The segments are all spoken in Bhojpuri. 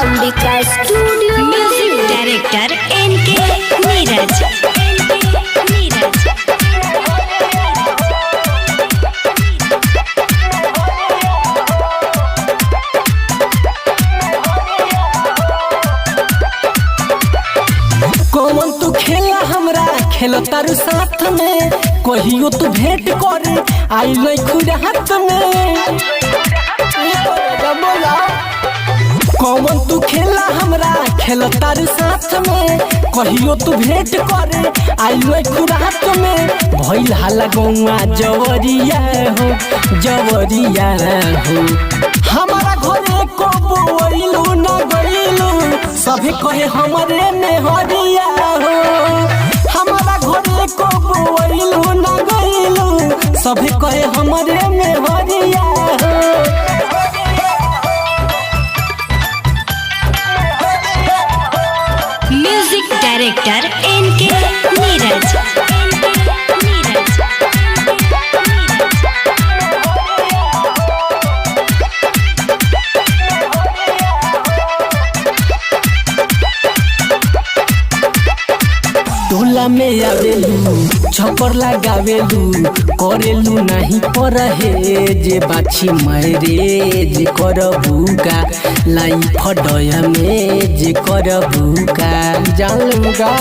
अंबिका स्टूडियो म्यूजिक डायरेक्टर एनके नीरज। कौन तू खेला हमरा खेलो तारू साथ में कहियो तू भेंट करे आई लई खुद हाथ में। कौन तू खेला हमरा खेलो तारू साथ में कहियो तू भेंट करे आई लई खुद हाथ में। भइल हाला गौआ जवरिया हो जवरिया हो हमारा घरे को बोइलू ना गइलू सभी कहे हमरे में हरिया हो। हमारा घरे को बोइलू ना गइलू सभी कहे हमरे में हरिया हो। म्यूजिक डायरेक्टर एनके नीरज। टोला में आवेलू छपर लगावेलू करेलू नहीं परहेज बाछी मैरेज करबू का लाइफ डया में जे करबू का जानलूगा।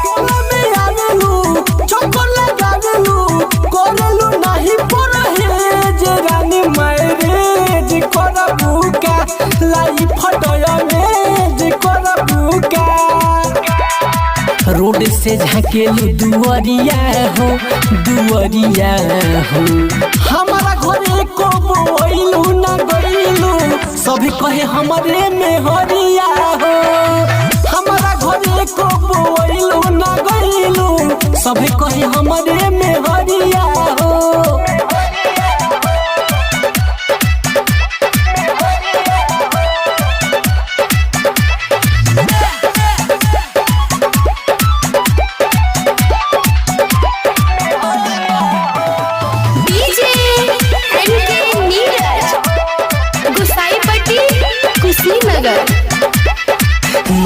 टोला में आवेलू छपर लगावेलू करेलू नहीं परहेज रानी मैरेज करबू का लाइफ डया में रोड से झाकेलू दुआरिया हो दुआरिया हो। हमारा घरे को बोइलू ना गइलू सभी कहे हमरे में हरिया हो। हमारा घरे को बोइलू ना गइलू सभी कहे हमरे में हरिया हो।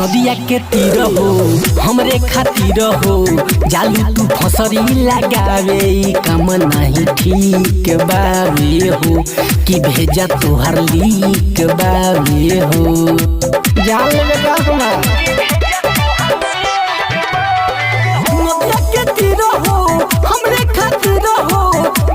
नदिया के तीर हो हमरे खातिर हो जालू तू फसरी लगावे काम नहीं ठीक बावे हो कि भेजा तोहर लीक बावे हो। जान लेगा नदिया के तीर हो हमरे खातिर हो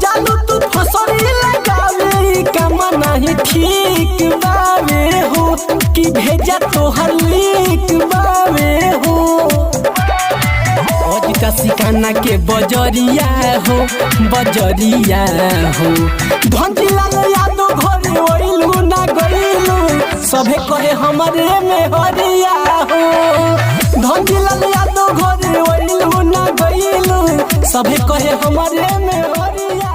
जालू तू फसरी लगावे काम नहीं ठीक बावे हो कि भेजा तोहर लीक बावे हो। अजिता सिकाना के बजरिया हो बजरिया हो धंधिलाल यादव घरे ओइलू ना गइलू सभे कहे हमरे में हरिया हो। धंधिलाल यादव घरे ओइलू ना गइलू सभे कहे हमरे में हरिया।